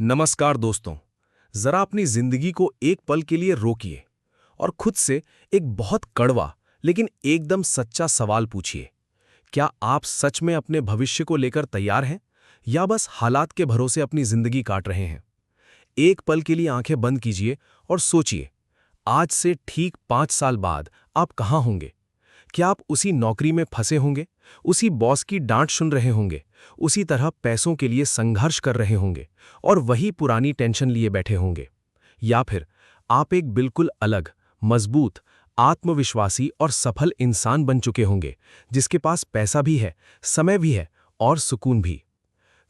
नमस्कार दोस्तों। जरा अपनी जिंदगी को एक पल के लिए रोकिए और खुद से एक बहुत कड़वा लेकिन एकदम सच्चा सवाल पूछिए। क्या आप सच में अपने भविष्य को लेकर तैयार हैं या बस हालात के भरोसे अपनी जिंदगी काट रहे हैं? एक पल के लिए आंखें बंद कीजिए और सोचिए, आज से ठीक 5 साल बाद आप कहाँ होंगे? क्या आप उसी नौकरी में फंसे होंगे, उसी बॉस की डांट सुन रहे होंगे, उसी तरह पैसों के लिए संघर्ष कर रहे होंगे और वही पुरानी टेंशन लिए बैठे होंगे? या फिर आप एक बिल्कुल अलग, मजबूत, आत्मविश्वासी और सफल इंसान बन चुके होंगे, जिसके पास पैसा भी है, समय भी है और सुकून भी?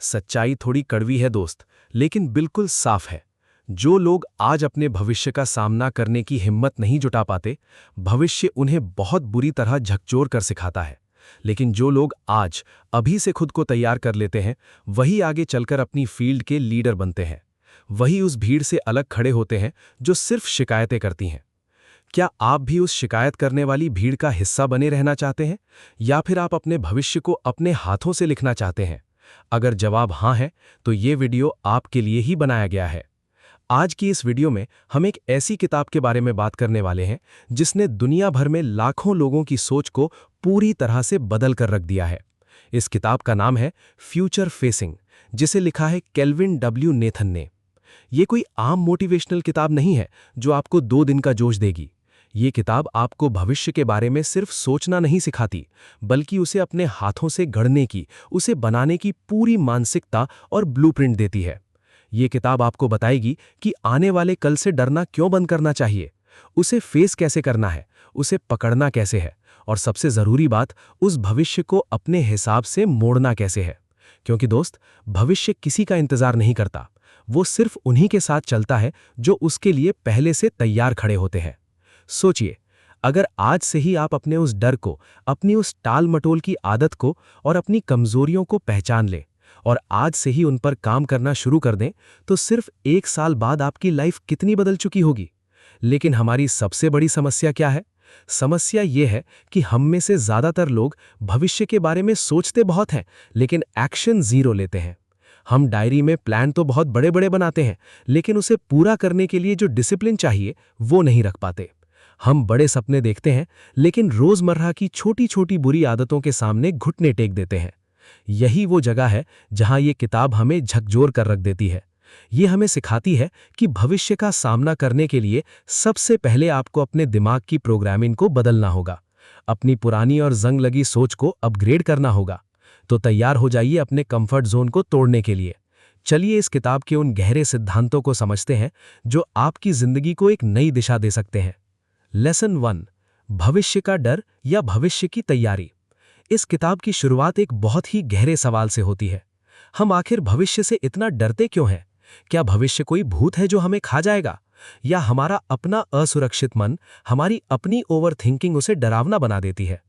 सच्चाई थोड़ी कड़वी है दोस्त, लेकिन बिल्कुल साफ है। जो लोग आज अपने भविष्य का सामना करने की हिम्मत नहीं जुटा पाते, भविष्य उन्हें बहुत बुरी तरह झकझोर कर सिखाता है। लेकिन जो लोग आज अभी से खुद को तैयार कर लेते हैं, वही आगे चलकर अपनी फील्ड के लीडर बनते हैं। वही उस भीड़ से अलग खड़े होते हैं जो सिर्फ शिकायतें करती हैं। क्या आप भी उस शिकायत करने वाली भीड़ का हिस्सा बने रहना चाहते हैं, या फिर आप अपने भविष्य को अपने हाथों से लिखना चाहते हैं? अगर जवाब हाँ है, तो ये वीडियो आपके लिए ही बनाया गया है। आज की इस वीडियो में हम एक ऐसी किताब के बारे में बात करने वाले हैं जिसने दुनिया भर में लाखों लोगों की सोच को पूरी तरह से बदल कर रख दिया है। इस किताब का नाम है फ्यूचर फेसिंग, जिसे लिखा है केल्विन डब्ल्यू नेथन ने। ये कोई आम मोटिवेशनल किताब नहीं है जो आपको 2 दिन का जोश देगी। ये किताब आपको भविष्य के बारे में सिर्फ सोचना नहीं सिखाती, बल्कि उसे अपने हाथों से गढ़ने की, उसे बनाने की पूरी मानसिकता और ब्लूप्रिंट देती है। ये किताब आपको बताएगी कि आने वाले कल से डरना क्यों बंद करना चाहिए, उसे फेस कैसे करना है, उसे पकड़ना कैसे है, और सबसे जरूरी बात, उस भविष्य को अपने हिसाब से मोड़ना कैसे है। क्योंकि दोस्त, भविष्य किसी का इंतजार नहीं करता, वो सिर्फ उन्हीं के साथ चलता है जो उसके लिए पहले से तैयार खड़े होते हैं। सोचिए, अगर आज से ही आप अपने उस डर को, अपनी उस टाल मटोल की आदत को और अपनी कमजोरियों को पहचान लें और आज से ही उन पर काम करना शुरू कर दें, तो सिर्फ 1 साल बाद आपकी लाइफ कितनी बदल चुकी होगी। लेकिन हमारी सबसे बड़ी समस्या क्या है? समस्या ये है कि हम में से ज्यादातर लोग भविष्य के बारे में सोचते बहुत हैं, लेकिन एक्शन जीरो लेते हैं। हम डायरी में प्लान तो बहुत बड़े बड़े बनाते हैं, लेकिन उसे पूरा करने के लिए जो डिसिप्लिन चाहिए वो नहीं रख पाते। हम बड़े सपने देखते हैं, लेकिन रोजमर्रा की छोटी छोटी बुरी आदतों के सामने घुटने टेक देते हैं। यही वो जगह है जहां ये किताब हमें झकझोर कर रख देती है। ये हमें सिखाती है कि भविष्य का सामना करने के लिए सबसे पहले आपको अपने दिमाग की प्रोग्रामिंग को बदलना होगा, अपनी पुरानी और जंग लगी सोच को अपग्रेड करना होगा। तो तैयार हो जाइए अपने कंफर्ट जोन को तोड़ने के लिए। चलिए इस किताब के उन गहरे सिद्धांतों को समझते हैं जो आपकी जिंदगी को एक नई दिशा दे सकते हैं। लेसन 1, भविष्य का डर या भविष्य की तैयारी। इस किताब की शुरुआत एक बहुत ही गहरे सवाल से होती है। हम आखिर भविष्य से इतना डरते क्यों हैं? क्या भविष्य कोई भूत है जो हमें खा जाएगा, या हमारा अपना असुरक्षित मन, हमारी अपनी ओवरथिंकिंग उसे डरावना बना देती है?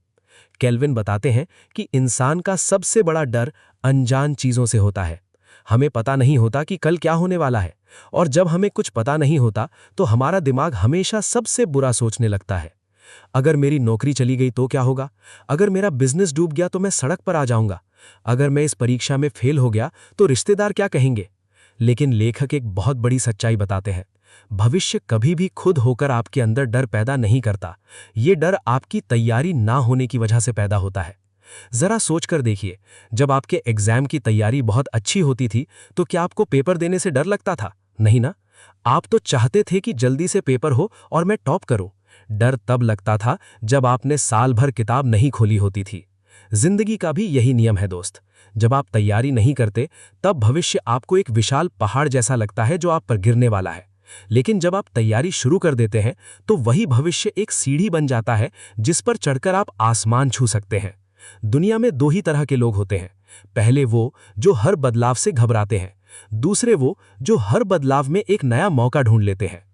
केल्विन बताते हैं कि इंसान का सबसे बड़ा डर अनजान चीजों से होता है। हमें पता नहीं होता कि कल क्या होने वाला है, और जब हमें कुछ पता नहीं होता तो हमारा दिमाग हमेशा सबसे बुरा सोचने लगता है। अगर मेरी नौकरी चली गई तो क्या होगा? अगर मेरा बिजनेस डूब गया तो मैं सड़क पर आ जाऊंगा। अगर मैं इस परीक्षा में फेल हो गया तो रिश्तेदार क्या कहेंगे? लेकिन लेखक एक बहुत बड़ी सच्चाई बताते हैं। भविष्य कभी भी खुद होकर आपके अंदर डर पैदा नहीं करता। ये डर आपकी तैयारी ना होने की वजह से पैदा होता है। जरा सोचकर देखिए, जब आपके एग्जाम की तैयारी बहुत अच्छी होती थी तो क्या आपको पेपर देने से डर लगता था? नहीं ना। आप तो चाहते थे कि जल्दी से पेपर हो और मैं टॉप करूं। डर तब लगता था जब आपने साल भर किताब नहीं खोली होती थी। जिंदगी का भी यही नियम है दोस्त। जब आप तैयारी नहीं करते, तब भविष्य आपको एक विशाल पहाड़ जैसा लगता है जो आप पर गिरने वाला है। लेकिन जब आप तैयारी शुरू कर देते हैं, तो वही भविष्य एक सीढ़ी बन जाता है जिस पर चढ़कर आप आसमान छू सकते हैं। दुनिया में 2 ही तरह के लोग होते हैं। पहले वो जो हर बदलाव से घबराते हैं, दूसरे वो जो हर बदलाव में एक नया मौका ढूंढ लेते हैं।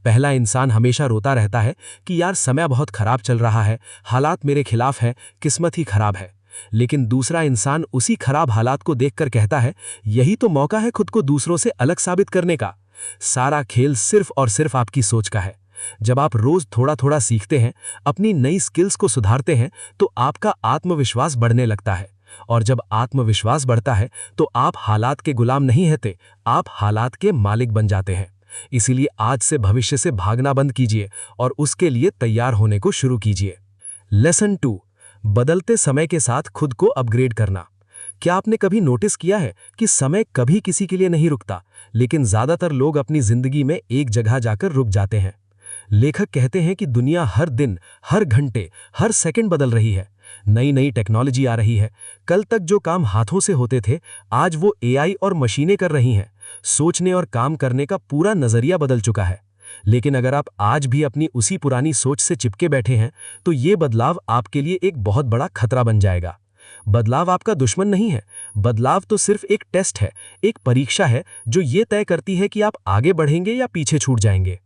पहला इंसान हमेशा रोता रहता है कि यार समय बहुत खराब चल रहा है, हालात मेरे खिलाफ हैं, किस्मत ही खराब है। लेकिन दूसरा इंसान उसी खराब हालात को देखकर कहता है, यही तो मौका है खुद को दूसरों से अलग साबित करने का। सारा खेल सिर्फ और सिर्फ आपकी सोच का है। जब आप रोज थोड़ा थोड़ा सीखते हैं, अपनी नई स्किल्स को सुधारते हैं, तो आपका आत्मविश्वास बढ़ने लगता है। और जब आत्मविश्वास बढ़ता है तो आप हालात के गुलाम नहीं रहते, आप हालात के मालिक बन जाते हैं। इसीलिए आज से भविष्य से भागना बंद कीजिए और उसके लिए तैयार होने को शुरू कीजिए। लेसन 2, बदलते समय के साथ खुद को अपग्रेड करना। क्या आपने कभी नोटिस किया है कि समय कभी किसी के लिए नहीं रुकता, लेकिन ज्यादातर लोग अपनी जिंदगी में एक जगह जाकर रुक जाते हैं। लेखक कहते हैं कि दुनिया हर दिन, हर घंटे, हर सेकंड बदल रही है। नई नई टेक्नोलॉजी आ रही है। कल तक जो काम हाथों से होते थे, आज वो एआई और मशीनें कर रही हैं। सोचने और काम करने का पूरा नजरिया बदल चुका है। लेकिन अगर आप आज भी अपनी उसी पुरानी सोच से चिपके बैठे हैं, तो ये बदलाव आपके लिए एक बहुत बड़ा खतरा बन जाएगा। बदलाव आपका दुश्मन नहीं है। बदलाव तो सिर्फ एक टेस्ट है, एक परीक्षा है जो ये तय करती है कि आप आगे बढ़ेंगे या पीछे छूट जाएंगे।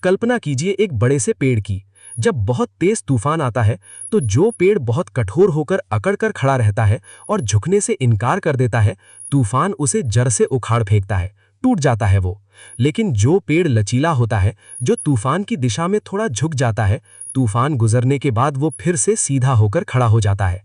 कल्पना कीजिए एक बड़े से पेड़ की। जब बहुत तेज तूफान आता है तो जो पेड़ बहुत कठोर होकर अकड़कर खड़ा रहता है और झुकने से इनकार कर देता है, तूफान उसे जड़ से उखाड़ फेंकता है, टूट जाता है वो। लेकिन जो पेड़ लचीला होता है, जो तूफान की दिशा में थोड़ा झुक जाता है, तूफान गुजरने के बाद वो फिर से सीधा होकर खड़ा हो जाता है।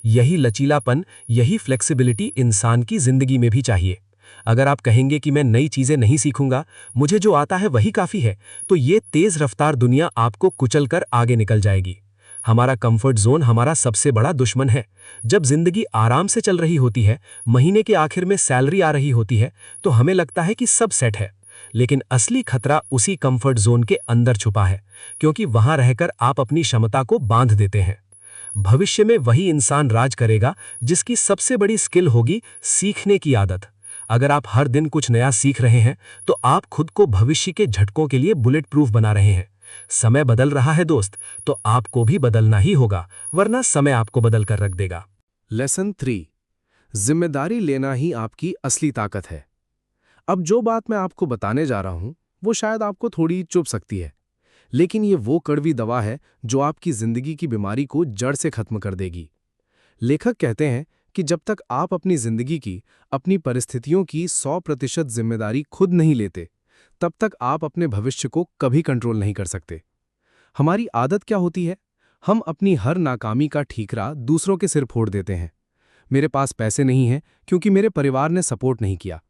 यही लचीलापन, यही फ्लेक्सिबिलिटी इंसान की जिंदगी में भी चाहिए। अगर आप कहेंगे कि मैं नई चीजें नहीं सीखूंगा, मुझे जो आता है वही काफी है, तो ये तेज रफ्तार दुनिया आपको कुचलकर आगे निकल जाएगी। हमारा कंफर्ट जोन हमारा सबसे बड़ा दुश्मन है। जब जिंदगी आराम से चल रही होती है, महीने के आखिर में सैलरी आ रही होती है, तो हमें लगता है कि सब सेट है। लेकिन असली खतरा उसी कंफर्ट जोन के अंदर छुपा है, क्योंकि वहां रहकर आप अपनी क्षमता को बांध देते हैं। भविष्य में वही इंसान राज करेगा जिसकी सबसे बड़ी स्किल होगी सीखने की आदत। अगर आप हर दिन कुछ नया सीख रहे हैं, तो आप खुद को भविष्य के झटकों के लिए बुलेट प्रूफ बना रहे हैं। समय बदल रहा है दोस्त, तो आपको भी बदलना ही होगा, वरना समय आपको बदल कर रख देगा। लेसन 3, जिम्मेदारी लेना ही आपकी असली ताकत है। अब जो बात मैं आपको बताने जा रहा हूं, वो शायद आपको थोड़ी चुभ सकती है, लेकिन ये वो कड़वी दवा है जो आपकी जिंदगी की बीमारी को जड़ से खत्म कर देगी। लेखक कहते हैं कि जब तक आप अपनी जिंदगी की, अपनी परिस्थितियों की 100% जिम्मेदारी खुद नहीं लेते, तब तक आप अपने भविष्य को कभी कंट्रोल नहीं कर सकते। हमारी आदत क्या होती है? हम अपनी हर नाकामी का ठीकरा दूसरों के सिर फोड़ देते हैं। मेरे पास पैसे नहीं हैं क्योंकि मेरे परिवार ने सपोर्ट नहीं किया।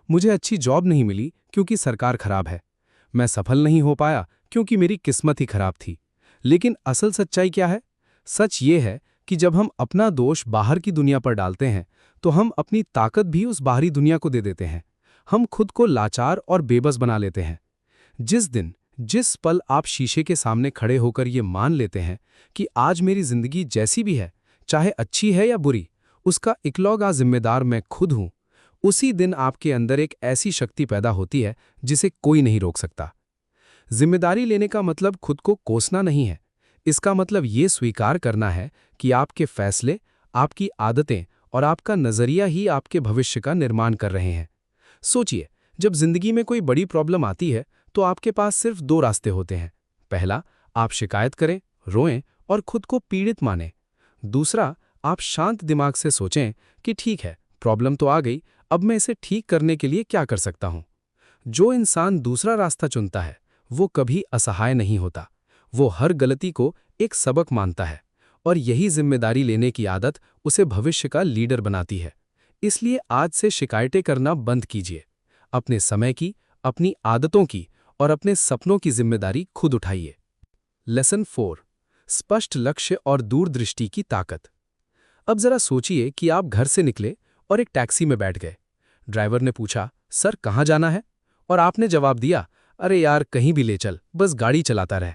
मुझे अच्छी जॉब नहीं मिली क्योंकि सरकार खराब है। मैं सफल नहीं हो पाया क्योंकि मेरी किस्मत ही खराब थी। लेकिन असल सच्चाई क्या है? सच ये है कि जब हम अपना दोष बाहर की दुनिया पर डालते हैं, तो हम अपनी ताकत भी उस बाहरी दुनिया को दे देते हैं। हम खुद को लाचार और बेबस बना लेते हैं। जिस दिन, जिस पल आप शीशे के सामने खड़े होकर ये मान लेते हैं कि आज मेरी जिंदगी जैसी भी है, चाहे अच्छी है या बुरी, उसका इकलौता जिम्मेदार मैं खुद हूं, उसी दिन आपके अंदर एक ऐसी शक्ति पैदा होती है जिसे कोई नहीं रोक सकता। जिम्मेदारी लेने का मतलब खुद को कोसना नहीं है। इसका मतलब ये स्वीकार करना है कि आपके फैसले, आपकी आदतें और आपका नजरिया ही आपके भविष्य का निर्माण कर रहे हैं। सोचिए, जब जिंदगी में कोई बड़ी प्रॉब्लम आती है, तो आपके पास सिर्फ 2 रास्ते होते हैं। पहला, आप शिकायत करें, रोएं और खुद को पीड़ित मानें। दूसरा, आप शांत दिमाग से सोचें कि ठीक है, प्रॉब्लम तो आ गई, अब मैं इसे ठीक करने के लिए क्या कर सकता हूं। जो इंसान दूसरा रास्ता चुनता है, वो कभी असहाय नहीं होता। वो हर गलती को एक सबक मानता है, और यही जिम्मेदारी लेने की आदत उसे भविष्य का लीडर बनाती है। इसलिए आज से शिकायतें करना बंद कीजिए। अपने समय की, अपनी आदतों की और अपने सपनों की जिम्मेदारी खुद उठाइए। लेसन 4, स्पष्ट लक्ष्य और दूरदृष्टि की ताकत। अब जरा सोचिए कि आप घर से निकले और एक टैक्सी में बैठ गए। ड्राइवर ने पूछा, सर कहाँ जाना है? और आपने जवाब दिया, अरे यार कहीं भी ले चल, बस गाड़ी चलाता रह।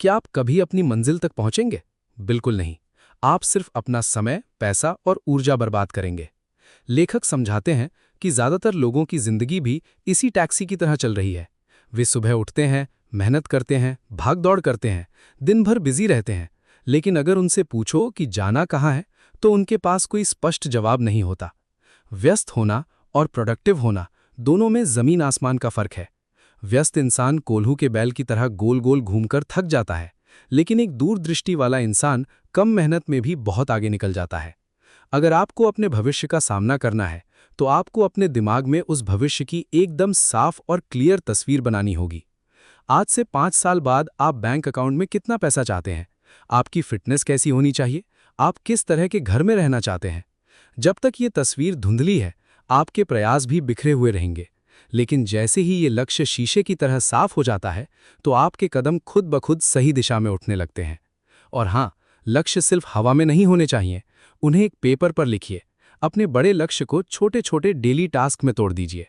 क्या आप कभी अपनी मंजिल तक पहुंचेंगे? बिल्कुल नहीं। आप सिर्फ अपना समय, पैसा और ऊर्जा बर्बाद करेंगे। लेखक समझाते हैं कि ज्यादातर लोगों की जिंदगी भी इसी टैक्सी की तरह चल रही है। वे सुबह उठते हैं, मेहनत करते हैं, भाग दौड़ करते हैं, दिन भर बिजी रहते हैं, लेकिन अगर उनसे पूछो कि जाना कहाँ है, तो उनके पास कोई स्पष्ट जवाब नहीं होता। व्यस्त होना और प्रोडक्टिव होना, दोनों में जमीन आसमान का फर्क है। व्यस्त इंसान कोल्हू के बैल की तरह गोल गोल घूमकर थक जाता है, लेकिन एक दूरदृष्टि वाला इंसान कम मेहनत में भी बहुत आगे निकल जाता है। अगर आपको अपने भविष्य का सामना करना है, तो आपको अपने दिमाग में उस भविष्य की एकदम साफ और क्लियर तस्वीर बनानी होगी। आज से 5 साल बाद आप बैंक अकाउंट में कितना पैसा चाहते हैं? आपकी फिटनेस कैसी होनी चाहिए? आप किस तरह के घर में रहना चाहते हैं? जब तक ये तस्वीर धुंधली है, आपके प्रयास भी बिखरे हुए रहेंगे, लेकिन जैसे ही ये लक्ष्य शीशे की तरह साफ हो जाता है, तो आपके कदम खुद ब खुद सही दिशा में उठने लगते हैं। और हाँ, लक्ष्य सिर्फ हवा में नहीं होने चाहिए, उन्हें एक पेपर पर लिखिए। अपने बड़े लक्ष्य को छोटे छोटे डेली टास्क में तोड़ दीजिए।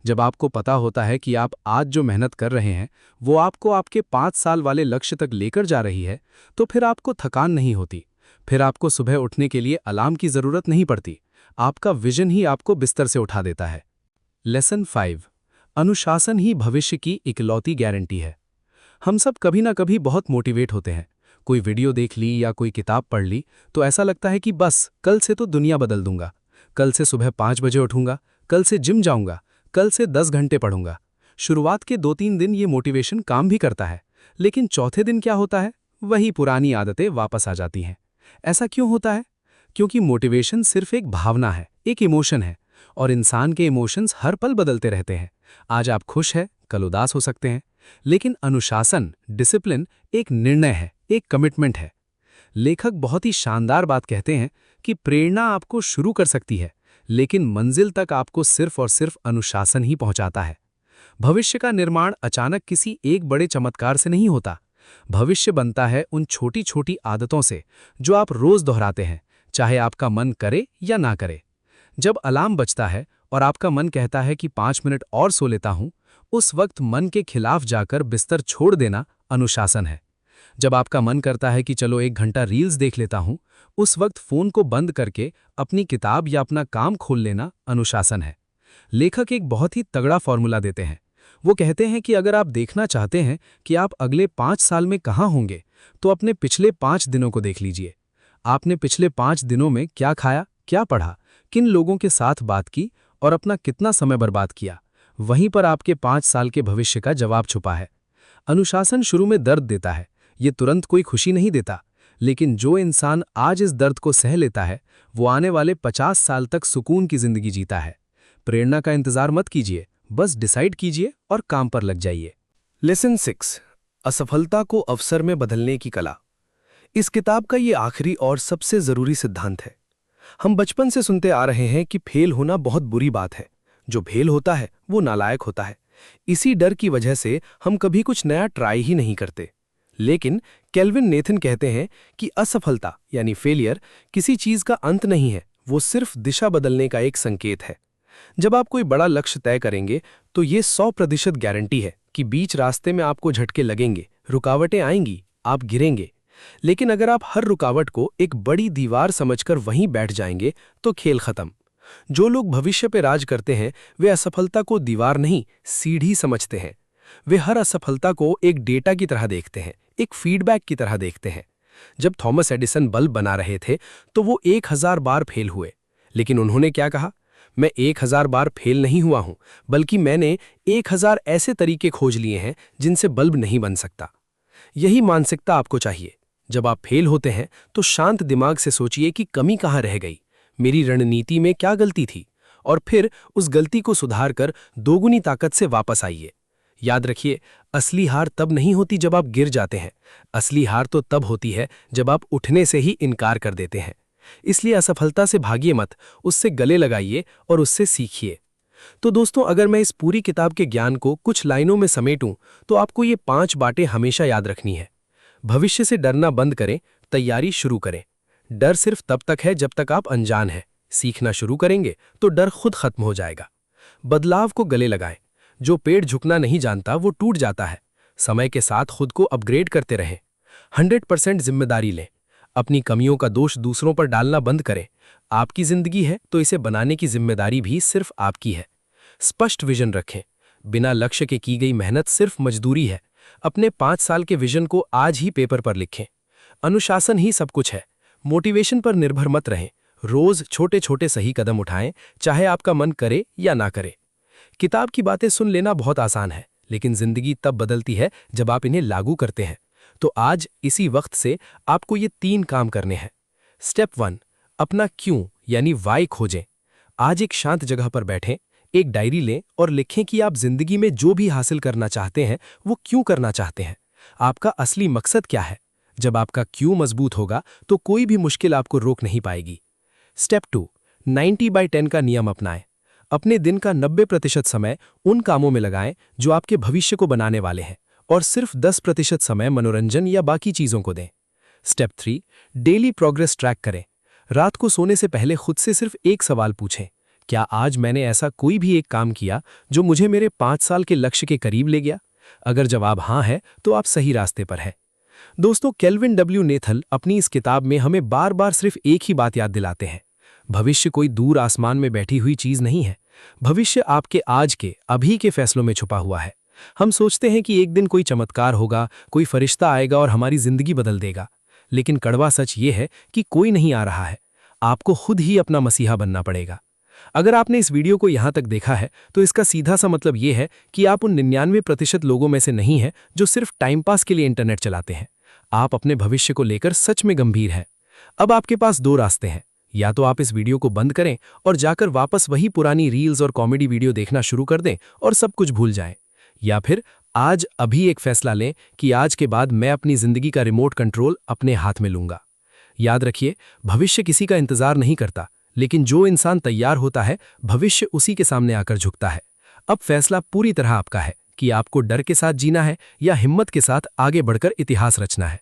जब आपको पता होता है कि आप आज जो मेहनत कर रहे हैं वो आपको आपके 5 साल वाले लक्ष्य तक लेकर जा रही है, तो फिर आपको थकान नहीं होती। फिर आपको सुबह उठने के लिए अलार्म की जरूरत नहीं पड़ती। आपका विजन ही आपको बिस्तर से उठा देता है। लेसन 5। अनुशासन ही भविष्य की इकलौती गारंटी है। हम सब कभी ना कभी बहुत मोटिवेट होते हैं। कोई वीडियो देख ली या कोई किताब पढ़ ली तो ऐसा लगता है कि बस कल से तो दुनिया बदल दूंगा, कल से सुबह 5 बजे उठूंगा, कल से जिम जाऊंगा, कल से 10 घंटे पढ़ूंगा। शुरुआत के 2-3 दिन ये मोटिवेशन काम भी करता है, लेकिन चौथे दिन क्या होता है, वही पुरानी आदतें वापस आ जाती हैं। ऐसा क्यों होता है? क्योंकि मोटिवेशन सिर्फ एक भावना है, एक इमोशन है, और इंसान के इमोशंस हर पल बदलते रहते हैं। आज आप खुश हैं, कल उदास हो सकते हैं। लेकिन अनुशासन, डिसिप्लिन एक निर्णय है, एक कमिटमेंट है। लेखक बहुत ही शानदार बात कहते हैं कि प्रेरणा आपको शुरू कर सकती है, लेकिन मंजिल तक आपको सिर्फ और सिर्फ अनुशासन ही पहुंचाता है। भविष्य का निर्माण अचानक किसी एक बड़े चमत्कार से नहीं होता। भविष्य बनता है उन छोटी छोटी आदतों से जो आप रोज दोहराते हैं, चाहे आपका मन करे या ना करे। जब अलार्म बजता है और आपका मन कहता है कि 5 मिनट और सो लेता हूं, उस वक्त मन के खिलाफ जाकर बिस्तर छोड़ देना अनुशासन है। जब आपका मन करता है कि चलो 1 घंटा रील्स देख लेता हूं, उस वक्त फोन को बंद करके अपनी किताब या अपना काम खोल लेना अनुशासन है। लेखक एक बहुत ही तगड़ा फॉर्मूला देते हैं। वो कहते हैं कि अगर आप देखना चाहते हैं कि आप अगले 5 साल में कहाँ होंगे, तो अपने पिछले 5 दिनों को देख लीजिए। आपने पिछले 5 दिनों में क्या खाया, क्या पढ़ा, किन लोगों के साथ बात की और अपना कितना समय बर्बाद किया। वहीं पर आपके 5 साल के भविष्य का जवाब छुपा है। अनुशासन शुरू में दर्द देता है, ये तुरंत कोई खुशी नहीं देता, लेकिन जो इंसान आज इस दर्द को सह लेता है, वो आने वाले 50 साल तक सुकून की जिंदगी जीता है। प्रेरणा का इंतजार मत कीजिए, बस डिसाइड कीजिए और काम पर लग जाइए। लेसन 6। असफलता को अवसर में बदलने की कला। इस किताब का ये आखिरी और सबसे जरूरी सिद्धांत है। हम बचपन से सुनते आ रहे हैं कि फेल होना बहुत बुरी बात है, जो फेल होता है वो नालायक होता है। इसी डर की वजह से हम कभी कुछ नया ट्राई ही नहीं करते। लेकिन केल्विन नेथन कहते हैं कि असफलता यानी फेलियर किसी चीज का अंत नहीं है, वो सिर्फ दिशा बदलने का एक संकेत है। जब आप कोई बड़ा लक्ष्य तय करेंगे तो ये 100% गारंटी है कि बीच रास्ते में आपको झटके लगेंगे, रुकावटें आएंगी, आप गिरेंगे। लेकिन अगर आप हर रुकावट को एक बड़ी दीवार समझकर वहीं बैठ जाएंगे तो खेल खत्म। जो लोग भविष्य पे राज करते हैं वे असफलता को दीवार नहीं, सीढ़ी समझते हैं। वे हर असफलता को एक डेटा की तरह देखते हैं, एक फीडबैक की तरह देखते हैं। जब थॉमस एडिसन बल्ब बना रहे थे तो वो 1000 बार फेल हुए, लेकिन उन्होंने क्या कहा? मैं 1000 बार फेल नहीं हुआ हूं, बल्कि मैंने 1000 ऐसे तरीके खोज लिए हैं जिनसे बल्ब नहीं बन सकता। यही मानसिकता आपको चाहिए। जब आप फेल होते हैं तो शांत दिमाग से सोचिए कि कमी कहाँ रह गई, मेरी रणनीति में क्या गलती थी, और फिर उस गलती को सुधार कर दोगुनी ताकत से वापस आइए। याद रखिए, असली हार तब नहीं होती जब आप गिर जाते हैं, असली हार तो तब होती है जब आप उठने से ही इनकार कर देते हैं। इसलिए असफलता से भागिए मत, उससे गले लगाइए और उससे सीखिए। तो दोस्तों, अगर मैं इस पूरी किताब के ज्ञान को कुछ लाइनों में समेटूं तो आपको ये 5 बातें हमेशा याद रखनी है। भविष्य से डरना बंद करें, तैयारी शुरू करें। डर सिर्फ तब तक है जब तक आप अनजान हैं। सीखना शुरू करेंगे तो डर खुद खत्म हो जाएगा। बदलाव को गले लगाएं। जो पेड़ झुकना नहीं जानता वो टूट जाता है। समय के साथ खुद को अपग्रेड करते रहें। 100% जिम्मेदारी लें। अपनी कमियों का दोष दूसरों पर डालना बंद करें। आपकी जिंदगी है तो इसे बनाने की जिम्मेदारी भी सिर्फ आपकी है। स्पष्ट विजन रखें। बिना लक्ष्य के की गई मेहनत सिर्फ मजदूरी है। अपने 5 साल के विजन को आज ही पेपर पर लिखें। अनुशासन ही सब कुछ है। मोटिवेशन पर निर्भर मत रहें। रोज छोटे छोटे सही कदम उठाएं, चाहे आपका मन करे या ना करे। किताब की बातें सुन लेना बहुत आसान है, लेकिन जिंदगी तब बदलती है जब आप इन्हें लागू करते हैं। तो आज इसी वक्त से आपको ये 3 काम करने हैं। स्टेप 1, अपना क्यों यानी वाई खोजें। आज एक शांत जगह पर बैठें, एक डायरी लें और लिखें कि आप जिंदगी में जो भी हासिल करना चाहते हैं वो क्यों करना चाहते हैं। आपका असली मकसद क्या है? जब आपका क्यों मजबूत होगा तो कोई भी मुश्किल आपको रोक नहीं पाएगी। स्टेप 2, 90/10 का नियम अपनाएं। अपने दिन का 90% समय उन कामों में लगाएं जो आपके भविष्य को बनाने वाले हैं और सिर्फ 10% समय मनोरंजन या बाकी चीजों को दें। स्टेप 3, डेली प्रोग्रेस ट्रैक करें। रात को सोने से पहले खुद से सिर्फ एक सवाल पूछें, क्या आज मैंने ऐसा कोई भी एक काम किया जो मुझे मेरे 5 साल के लक्ष्य के करीब ले गया? अगर जवाब हाँ है तो आप सही रास्ते पर हैं। दोस्तों, केल्विन डब्ल्यू नेथल अपनी इस किताब में हमें बार बार सिर्फ एक ही बात याद दिलाते हैं, भविष्य कोई दूर आसमान में बैठी हुई चीज नहीं है। भविष्य आपके आज के अभी के फैसलों में छुपा हुआ है। हम सोचते हैं कि एक दिन कोई चमत्कार होगा, कोई फरिश्ता आएगा और हमारी जिंदगी बदल देगा, लेकिन कड़वा सच ये है कि कोई नहीं आ रहा है। आपको खुद ही अपना मसीहा बनना पड़ेगा। अगर आपने इस वीडियो को यहां तक देखा है तो इसका सीधा सा मतलब ये है कि आप उन 99% लोगों में से नहीं हैं जो सिर्फ टाइम पास के लिए इंटरनेट चलाते हैं। आप अपने भविष्य को लेकर सच में गंभीर हैं। अब आपके पास 2 रास्ते हैं, या तो आप इस वीडियो को बंद करें और जाकर वापस वही पुरानी रील्स और कॉमेडी वीडियो देखना शुरू कर दें और सब कुछ भूल जाएं, या फिर आज अभी एक फैसला लें कि आज के बाद मैं अपनी जिंदगी का रिमोट कंट्रोल अपने हाथ में लूंगा। याद रखिए, भविष्य किसी का इंतजार नहीं करता, लेकिन जो इंसान तैयार होता है भविष्य उसी के सामने आकर झुकता है। अब फैसला पूरी तरह आपका है कि आपको डर के साथ जीना है या हिम्मत के साथ आगे बढ़कर इतिहास रचना है।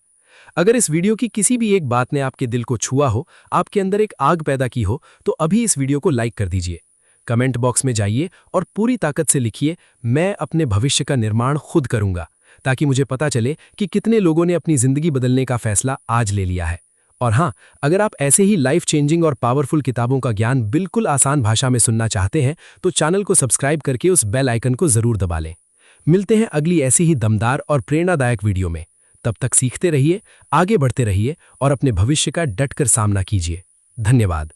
अगर इस वीडियो की किसी भी एक बात ने आपके दिल को छुआ हो, आपके अंदर एक आग पैदा की हो, तो अभी इस वीडियो को लाइक कर दीजिए। कमेंट बॉक्स में जाइए और पूरी ताकत से लिखिए, मैं अपने भविष्य का निर्माण खुद करूंगा, ताकि मुझे पता चले कि कितने लोगों ने अपनी जिंदगी बदलने का फैसला आज ले लिया है। और हाँ, अगर आप ऐसे ही लाइफ चेंजिंग और पावरफुल किताबों का ज्ञान बिल्कुल आसान भाषा में सुनना चाहते हैं तो चैनल को सब्सक्राइब करके उस बेल आइकन को जरूर दबा लें। मिलते हैं अगली ऐसी ही दमदार और प्रेरणादायक वीडियो में। तब तक सीखते रहिए, आगे बढ़ते रहिए और अपने भविष्य का डटकर सामना कीजिए। धन्यवाद।